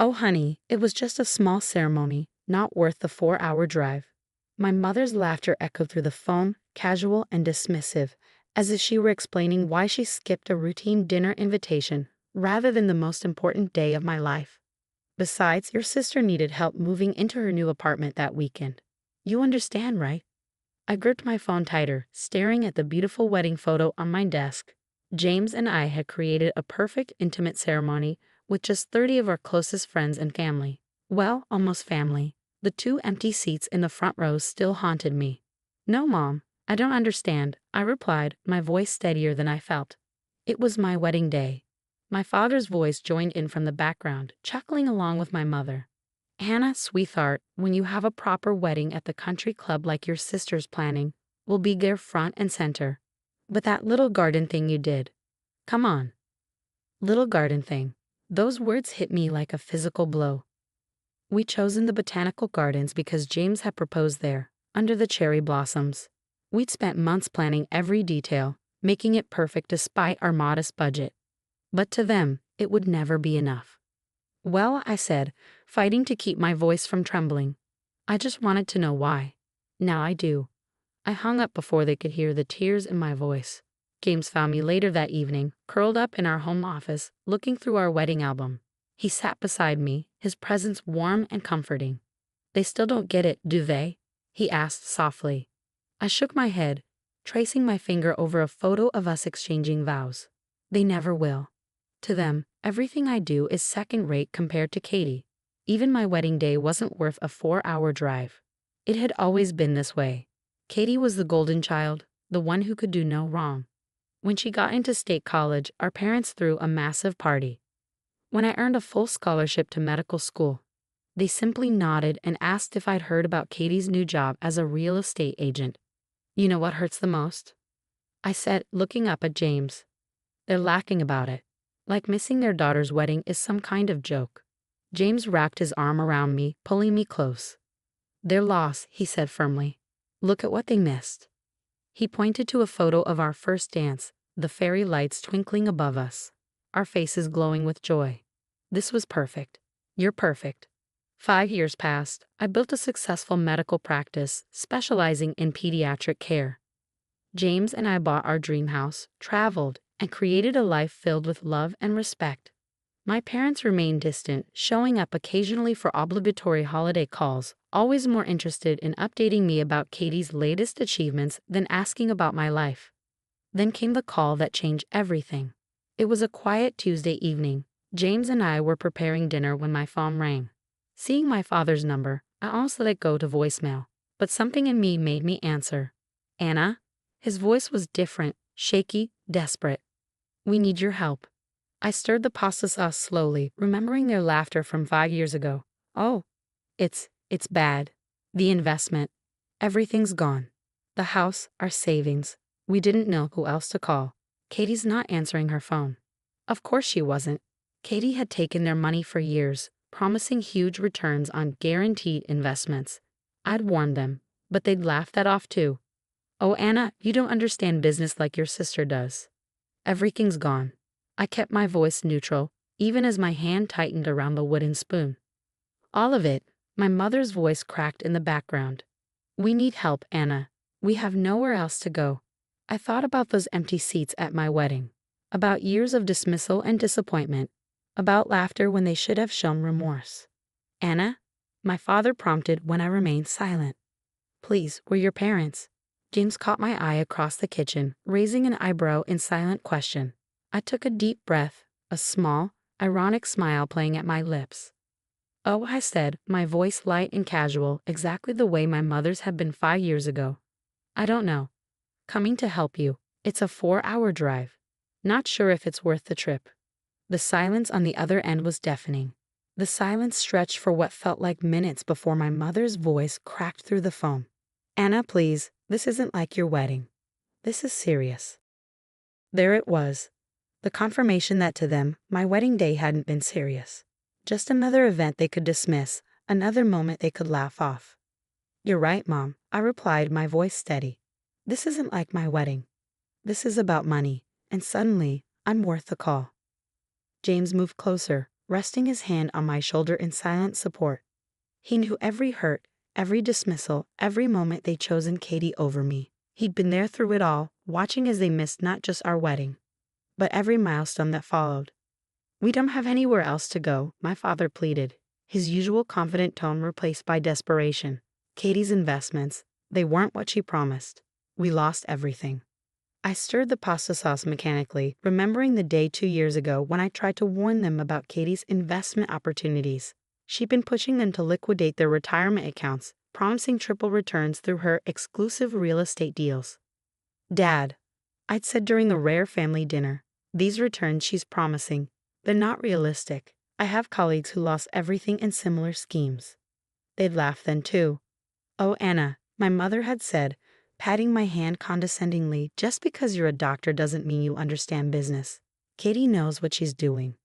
Oh, honey, it was just a small ceremony, not worth the 4-hour drive. My mother's laughter echoed through the phone, casual and dismissive, as if she were explaining why she skipped a routine dinner invitation rather than the most important day of my life. Besides, your sister needed help moving into her new apartment that weekend. You understand, right? I gripped my phone tighter, staring at the beautiful wedding photo on my desk. James and I had created a perfect intimate ceremony with just 30 of our closest friends and family. Well, almost family. The 2 empty seats in the front rows still haunted me. No, Mom, I don't understand, I replied, my voice steadier than I felt. It was my wedding day. My father's voice joined in from the background, chuckling along with my mother. Hannah, sweetheart, when you have a proper wedding at the country club like your sister's planning, we'll be there front and center. But that little garden thing you did. Come on. Little garden thing. Those words hit me like a physical blow. We'd chosen the botanical gardens because James had proposed there, under the cherry blossoms. We'd spent months planning every detail, making it perfect despite our modest budget. But to them, it would never be enough. Well, I said, fighting to keep my voice from trembling. I just wanted to know why. Now I do. I hung up before they could hear the tears in my voice. James found me later that evening, curled up in our home office, looking through our wedding album. He sat beside me, his presence warm and comforting. They still don't get it, do they? He asked softly. I shook my head, tracing my finger over a photo of us exchanging vows. They never will. To them, everything I do is second-rate compared to Katie. Even my wedding day wasn't worth a 4-hour drive. It had always been this way. Katie was the golden child, the one who could do no wrong. When she got into state college, our parents threw a massive party. When I earned a full scholarship to medical school, they simply nodded and asked if I'd heard about Katie's new job as a real estate agent. You know what hurts the most? I said, looking up at James. They're laughing about it. Like missing their daughter's wedding is some kind of joke. James wrapped his arm around me, pulling me close. Their loss, he said firmly. Look at what they missed. He pointed to a photo of our first dance, the fairy lights twinkling above us, our faces glowing with joy. This was perfect. You're perfect. 5 years passed. I built a successful medical practice, specializing in pediatric care. James and I bought our dream house, traveled, and created a life filled with love and respect. My parents remained distant, showing up occasionally for obligatory holiday calls, always more interested in updating me about Katie's latest achievements than asking about my life. Then came the call that changed everything. It was a quiet Tuesday evening. James and I were preparing dinner when my phone rang. Seeing my father's number, I almost let it go to voicemail, but something in me made me answer. Anna? His voice was different, shaky, desperate. We need your help. I stirred the pasta sauce slowly, remembering their laughter from 5 years ago. Oh, it's bad. The investment. Everything's gone. The house, our savings. We didn't know who else to call. Katie's not answering her phone. Of course she wasn't. Katie had taken their money for years, promising huge returns on guaranteed investments. I'd warned them, but they'd laughed that off too. Oh, Anna, you don't understand business like your sister does. Everything's gone. I kept my voice neutral, even as my hand tightened around the wooden spoon. All of it. My mother's voice cracked in the background. We need help, Anna. We have nowhere else to go. I thought about those empty seats at my wedding, about years of dismissal and disappointment, about laughter when they should have shown remorse. Anna? My father prompted when I remained silent. Please, we're your parents. James caught my eye across the kitchen, raising an eyebrow in silent question. I took a deep breath, a small, ironic smile playing at my lips. Oh, I said, my voice light and casual, exactly the way my mother's had been 5 years ago. I don't know. Coming to help you. It's a 4-hour drive. Not sure if it's worth the trip. The silence on the other end was deafening. The silence stretched for what felt like minutes before my mother's voice cracked through the phone. Anna, please, this isn't like your wedding. This is serious. There it was. The confirmation that to them, my wedding day hadn't been serious. Just another event they could dismiss, another moment they could laugh off. You're right, Mom, I replied, my voice steady. This isn't like my wedding. This is about money, and suddenly, I'm worth the call. James moved closer, resting his hand on my shoulder in silent support. He knew every hurt, every dismissal, every moment they'd chosen Katie over me. He'd been there through it all, watching as they missed not just our wedding, but every milestone that followed. "We don't have anywhere else to go," my father pleaded, his usual confident tone replaced by desperation. "Katie's investments, they weren't what she promised. We lost everything." I stirred the pasta sauce mechanically, remembering the day 2 years ago when I tried to warn them about Katie's investment opportunities. She'd been pushing them to liquidate their retirement accounts, promising triple returns through her exclusive real estate deals. "Dad," I'd said during the rare family dinner, "these returns she's promising, they're not realistic. I have colleagues who lost everything in similar schemes." They'd laugh then too. "Oh, Anna," my mother had said, patting my hand condescendingly, "just because you're a doctor doesn't mean you understand business. Katie knows what she's doing."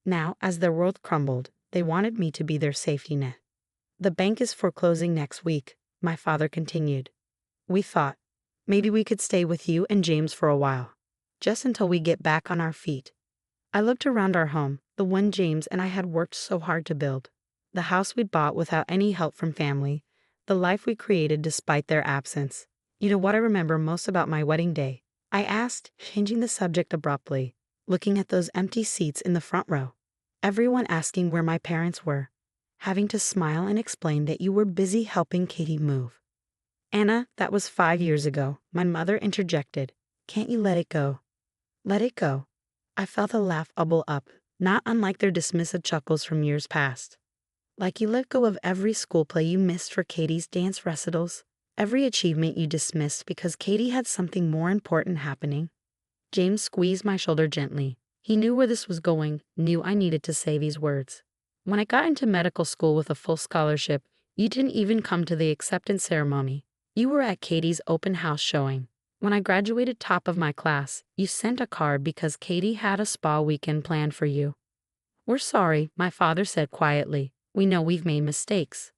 Now, as their world crumbled, they wanted me to be their safety net. "The bank is foreclosing next week," my father continued. "We thought maybe we could stay with you and James for a while, just until we get back on our feet." I looked around our home, the one James and I had worked so hard to build. The house we'd bought without any help from family, the life we created despite their absence. "You know what I remember most about my wedding day?" I asked, changing the subject abruptly, looking at those empty seats in the front row. Everyone asking where my parents were, having to smile and explain that you were busy helping Katie move. "Anna, that was 5 years ago," my mother interjected. "Can't you let it go?" Let it go. I felt a laugh bubble up, not unlike their dismissive chuckles from years past. "Like you let go of every school play you missed for Katie's dance recitals, every achievement you dismissed because Katie had something more important happening." James squeezed my shoulder gently. He knew where this was going, knew I needed to say these words. "When I got into medical school with a full scholarship, you didn't even come to the acceptance ceremony. You were at Katie's open house showing. When I graduated top of my class, you sent a card because Katie had a spa weekend planned for you." "We're sorry," my father said quietly. "We know we've made mistakes."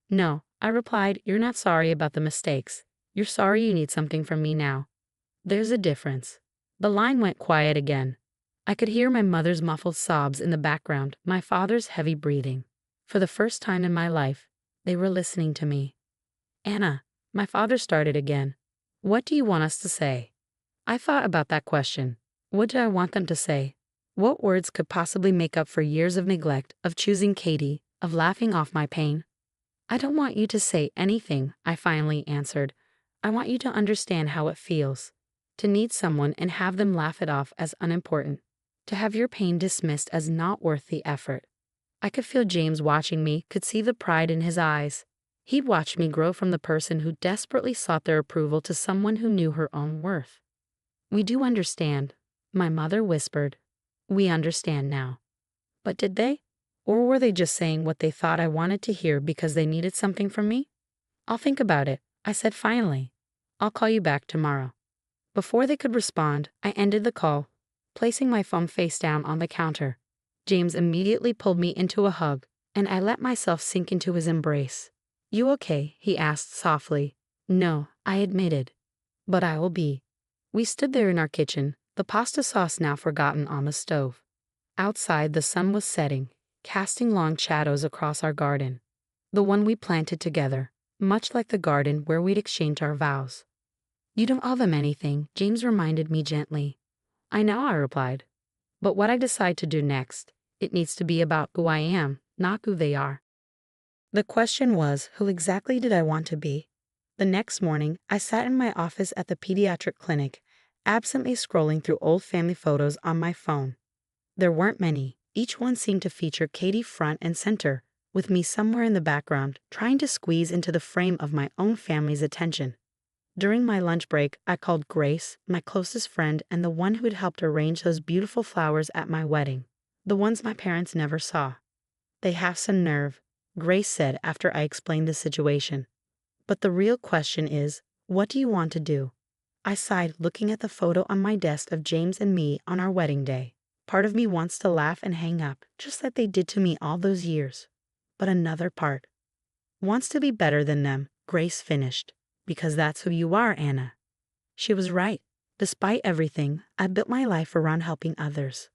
"No," I replied, "you're not sorry about the mistakes. You're sorry you need something from me now. There's a difference." The line went quiet again. I could hear my mother's muffled sobs in the background, my father's heavy breathing. For the first time in my life, they were listening to me. "Anna," my father started again, "what do you want us to say?" I thought about that question. What did I want them to say? What words could possibly make up for years of neglect, of choosing Katie, of laughing off my pain? "I don't want you to say anything," I finally answered. "I want you to understand how it feels. To need someone and have them laugh it off as unimportant. To have your pain dismissed as not worth the effort." I could feel James watching me, could see the pride in his eyes. He'd watched me grow from the person who desperately sought their approval to someone who knew her own worth. "We do understand," my mother whispered. "We understand now." But did they? Or were they just saying what they thought I wanted to hear because they needed something from me? "I'll think about it," I said finally. "I'll call you back tomorrow." Before they could respond, I ended the call, placing my phone face down on the counter. James immediately pulled me into a hug, and I let myself sink into his embrace. "You okay?" he asked softly. "No," I admitted. "But I will be." We stood there in our kitchen, the pasta sauce now forgotten on the stove. Outside, the sun was setting, casting long shadows across our garden, the one we planted together, much like the garden where we'd exchanged our vows. "You don't owe them anything," James reminded me gently. "I know," I replied. "But what I decide to do next, it needs to be about who I am, not who they are." The question was, who exactly did I want to be? The next morning, I sat in my office at the pediatric clinic, absently scrolling through old family photos on my phone. There weren't many. Each one seemed to feature Katie front and center, with me somewhere in the background, trying to squeeze into the frame of my own family's attention. During my lunch break, I called Grace, my closest friend and the one who had helped arrange those beautiful flowers at my wedding, the ones my parents never saw. "They have some nerve," Grace said after I explained the situation. "But the real question is, what do you want to do?" I sighed, looking at the photo on my desk of James and me on our wedding day. Part of me wants to laugh and hang up, just like they did to me all those years. But another part wants to be better than them, Grace finished. "Because that's who you are, Anna." She was right. Despite everything, I built my life around helping others.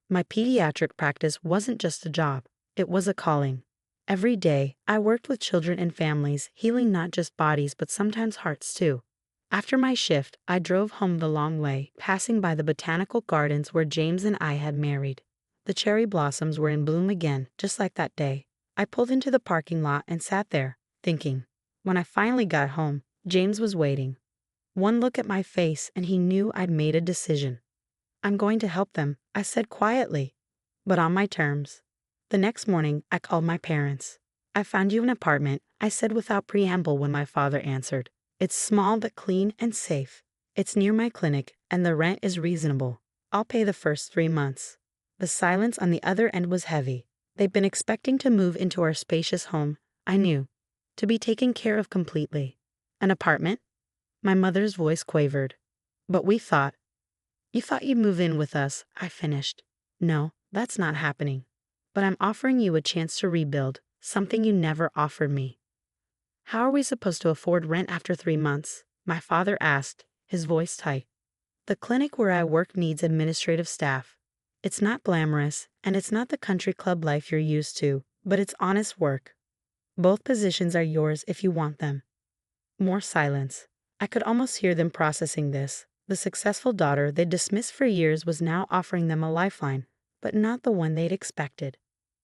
My pediatric practice wasn't just a job, it was a calling. Every day, I worked with children and families, healing not just bodies but sometimes hearts too. After my shift, I drove home the long way, passing by the botanical gardens where James and I had married. The cherry blossoms were in bloom again, just like that day. I pulled into the parking lot and sat there, thinking. When I finally got home, James was waiting. One look at my face and he knew I'd made a decision. I'm going to help them, I said quietly, but on my terms. The next morning, I called my parents. I found you an apartment, I said without preamble when my father answered. It's small but clean and safe. It's near my clinic, and the rent is reasonable. I'll pay the first 3 months. The silence on the other end was heavy. They'd been expecting to move into our spacious home, I knew, to be taken care of completely. An apartment? My mother's voice quavered. But we thought. You thought you'd move in with us, I finished. No, that's not happening. But I'm offering you a chance to rebuild, something you never offered me. How are we supposed to afford rent after 3 months? My father asked, his voice tight. The clinic where I work needs administrative staff. It's not glamorous, and it's not the country club life you're used to, but it's honest work. Both positions are yours if you want them. More silence. I could almost hear them processing this. The successful daughter they'd dismissed for years was now offering them a lifeline, but not the one they'd expected.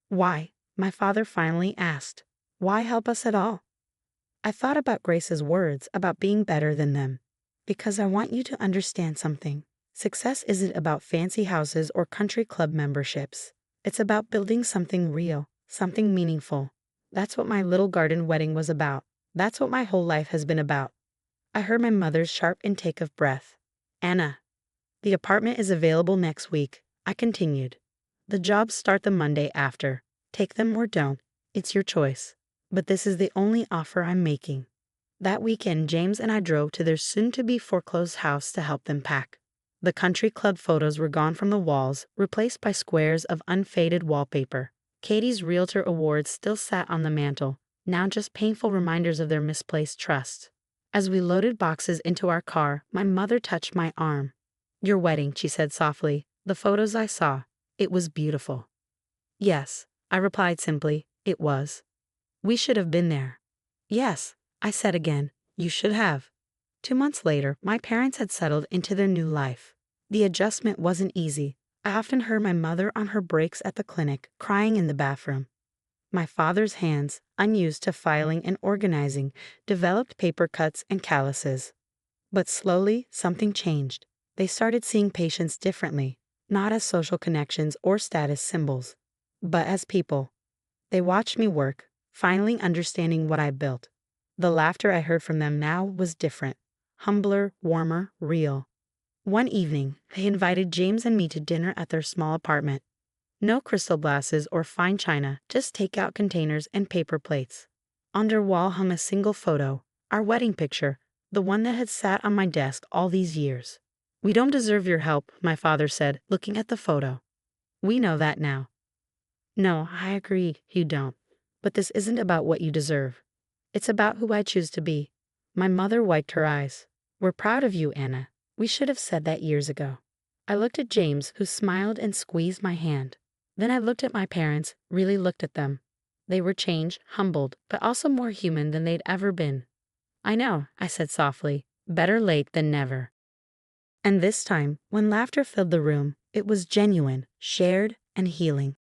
Why? My father finally asked. Why help us at all? I thought about Grace's words about being better than them. Because I want you to understand something. Success isn't about fancy houses or country club memberships. It's about building something real, something meaningful. That's what my little garden wedding was about. That's what my whole life has been about. I heard my mother's sharp intake of breath. Anna. The apartment is available next week, I continued. The jobs start the Monday after. Take them or don't. It's your choice. But this is the only offer I'm making. That weekend, James and I drove to their soon-to-be foreclosed house to help them pack. The country club photos were gone from the walls, replaced by squares of unfaded wallpaper. Katie's Realtor Awards still sat on the mantel, now just painful reminders of their misplaced trust. As we loaded boxes into our car, my mother touched my arm. Your wedding, she said softly. The photos I saw. It was beautiful. Yes, I replied simply. It was. We should have been there. Yes, I said again. You should have. 2 months later, my parents had settled into their new life. The adjustment wasn't easy. I often heard my mother on her breaks at the clinic, crying in the bathroom. My father's hands, unused to filing and organizing, developed paper cuts and calluses. But slowly, something changed. They started seeing patients differently, not as social connections or status symbols, but as people. They watched me work, finally understanding what I built. The laughter I heard from them now was different, humbler, warmer, real. One evening, they invited James and me to dinner at their small apartment. No crystal glasses or fine china, just takeout containers and paper plates. On their wall hung a single photo, our wedding picture, the one that had sat on my desk all these years. We don't deserve your help, my father said, looking at the photo. We know that now. No, I agree, you don't. But this isn't about what you deserve. It's about who I choose to be. My mother wiped her eyes. We're proud of you, Anna. We should have said that years ago. I looked at James, who smiled and squeezed my hand. Then I looked at my parents, really looked at them. They were changed, humbled, but also more human than they'd ever been. I know, I said softly. Better late than never. And this time, when laughter filled the room, it was genuine, shared, and healing.